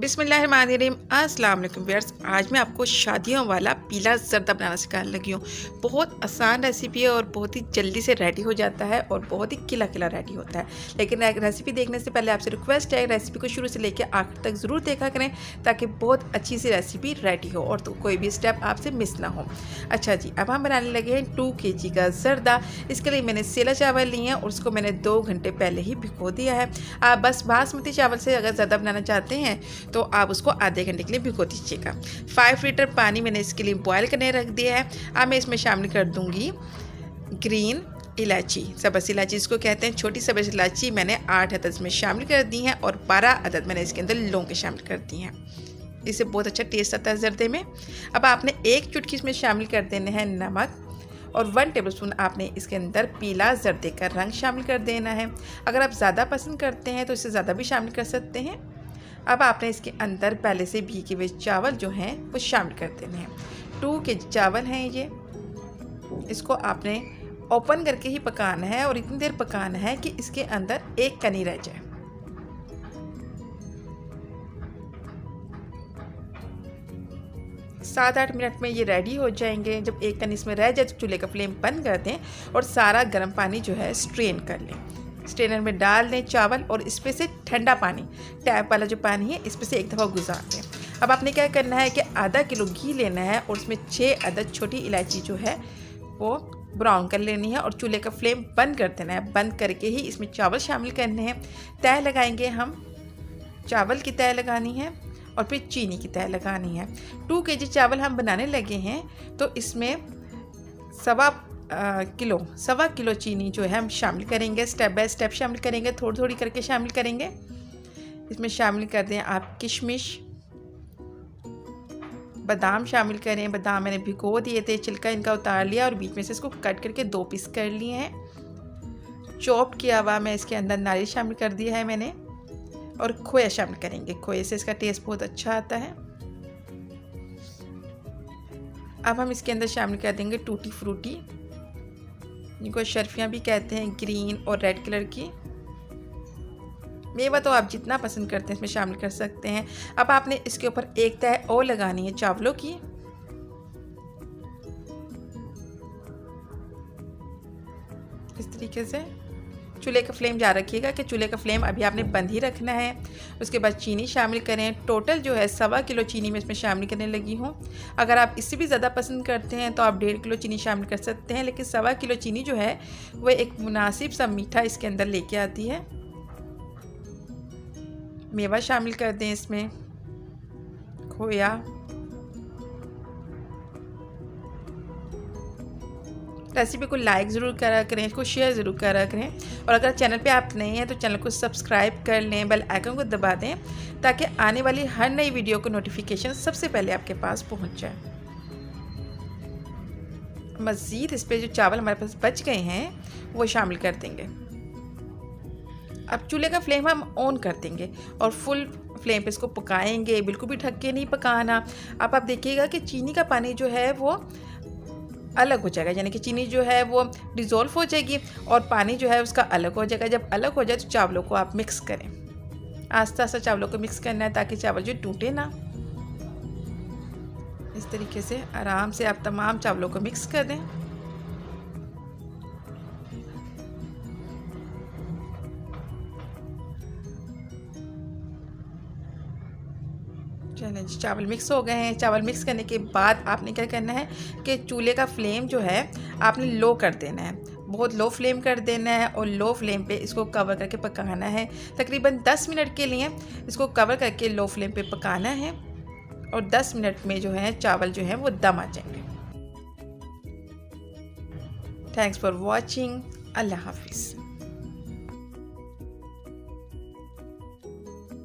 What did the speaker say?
बिस्मिल्लाहिर्रहमानिर्रहीम। अस्सलाम वालेकुम व्यूअर्स। आज मैं आपको शादियों वाला पीला ज़र्दा बनाना सिखाने लगी हूँ। बहुत आसान रेसिपी है और बहुत ही जल्दी से रेडी हो जाता है और बहुत ही खिला खिला रेडी होता है। लेकिन रेसिपी देखने से पहले आपसे रिक्वेस्ट है, रेसिपी को शुरू से लेकर आखिर तक ज़रूर देखा करें ताकि बहुत अच्छी सी रेसिपी रेडी हो और तो कोई भी स्टेप आपसे मिस ना हो। अच्छा जी, अब हम बनाने लगे हैं 2 kg का ज़र्दा। इसके लिए मैंने सेला चावल लिए हैं और उसको मैंने 2 घंटे पहले ही भिगो दिया है। आप बस बासमती चावल से अगर ज़्यादा बनाना चाहते हैं तो आप उसको आधे घंटे के लिए भिगो दीजिएगा। 5 लीटर पानी मैंने इसके लिए बॉयल करने रख दिया है। अब मैं इसमें शामिल कर दूंगी ग्रीन इलायची, सब्ज़ इलायची इसको कहते हैं। छोटी सब्ज़ इलायची मैंने 8 अदद में शामिल कर दी हैं और 12 अदद मैंने इसके अंदर लौंग शामिल कर दी हैं। इससे बहुत अच्छा टेस्ट आता है ज़र्दे में। अब आपने 1 चुटकी इसमें शामिल कर देने हैं नमक और 1 टेबलस्पून आपने इसके अंदर पीला ज़र्दे का रंग शामिल कर देना है। अगर आप ज़्यादा पसंद करते हैं तो इससे ज़्यादा भी शामिल कर सकते हैं। अब आपने इसके अंदर पहले से भीगे हुए चावल जो हैं वो शामिल कर देने हैं। 2 kg चावल हैं ये। इसको आपने ओपन करके ही पकाना है और इतनी देर पकाना है कि इसके अंदर एक कनी रह जाए। सात 8 मिनट में ये रेडी हो जाएंगे। जब एक कनी इसमें रह जाए तो चूल्हे का फ्लेम बंद कर दें और सारा गर्म पानी जो है स्ट्रेन कर लें। स्ट्रेनर में डाल दें चावल और इसमें से ठंडा पानी, टैप वाला जो पानी है, इसमें से एक दफ़ा गुजार दें। अब आपने क्या करना है कि आधा किलो घी लेना है और उसमें 6 अदद छोटी इलायची जो है वो ब्राउन कर लेनी है और चूल्हे का फ्लेम बंद कर देना है। बंद करके ही इसमें चावल शामिल करने हैं। तय लगाएंगे हम, चावल की तय लगानी है और फिर चीनी की तय लगानी है। 2 kg चावल हम बनाने लगे हैं तो इसमें सवा किलो चीनी जो है हम शामिल करेंगे। स्टेप बाय स्टेप शामिल करेंगे, थोड़ी थोड़ी करके शामिल करेंगे। इसमें शामिल कर दें आप किशमिश, बादाम शामिल करें। बादाम मैंने भिगो दिए थे, छिलका इनका उतार लिया और बीच में से इसको कट करके 2 पीस कर लिए हैं। चॉप किया हुआ मैं इसके अंदर नारियल शामिल कर दिया है मैंने और खोया शामिल करेंगे। खोए से इसका टेस्ट बहुत अच्छा आता है। अब हम इसके अंदर शामिल कर देंगे टूटी फ्रूटी, जिनको शर्फियाँ भी कहते हैं, ग्रीन और रेड कलर की। मेवा तो आप जितना पसंद करते हैं इसमें शामिल कर सकते हैं। अब आपने इसके ऊपर एक तह और लगानी है चावलों की। इस तरीके से चूल्हे का फ्लेम जा रखिएगा कि चूल्हे का फ्लेम अभी आपने बंद ही रखना है। उसके बाद चीनी शामिल करें। टोटल जो है 1.25 किलो चीनी मैं इसमें शामिल करने लगी हूँ। अगर आप इससे भी ज़्यादा पसंद करते हैं तो आप 1.5 किलो चीनी शामिल कर सकते हैं, लेकिन 1.25 किलो चीनी जो है वो एक मुनासिब सा मीठा इसके अंदर लेके आती है। मेवा शामिल कर दें इसमें, खोया। रेसिपी को लाइक ज़रूर करा करें, इसको शेयर ज़रूर करा करें और अगर चैनल पे आप नए हैं तो चैनल को सब्सक्राइब कर लें, बेल आइकन को दबा दें ताकि आने वाली हर नई वीडियो को नोटिफिकेशन सबसे पहले आपके पास पहुंच जाए। मज़ीद इस पर जो चावल हमारे पास बच गए हैं वो शामिल कर देंगे। अब चूल्हे का फ्लेम हम ऑन कर देंगे और फुल फ्लेम पे इसको पकाएंगे, बिल्कुल भी ढक के नहीं पकाना। अब आप देखिएगा कि चीनी का पानी जो है वो अलग हो जाएगा, यानी कि चीनी जो है वो डिज़ोल्व हो जाएगी और पानी जो है उसका अलग हो जाएगा। जब अलग हो जाए तो चावलों को आप मिक्स करें। आस्ते आस्ते चावलों को मिक्स करना है ताकि चावल जो टूटे ना। इस तरीके से आराम से आप तमाम चावलों को मिक्स कर दें। चलें जी, चावल मिक्स हो गए हैं। चावल मिक्स करने के बाद आपने क्या करना है कि चूल्हे का फ्लेम जो है आपने लो कर देना है, बहुत लो फ्लेम कर देना है और लो फ्लेम पे इसको कवर करके पकाना है। तकरीबन 10 मिनट के लिए इसको कवर करके लो फ्लेम पे पकाना है और 10 मिनट में जो है चावल जो है वो दम आ जाएंगे। Thanks for watching. अल्लाह हाफिज़।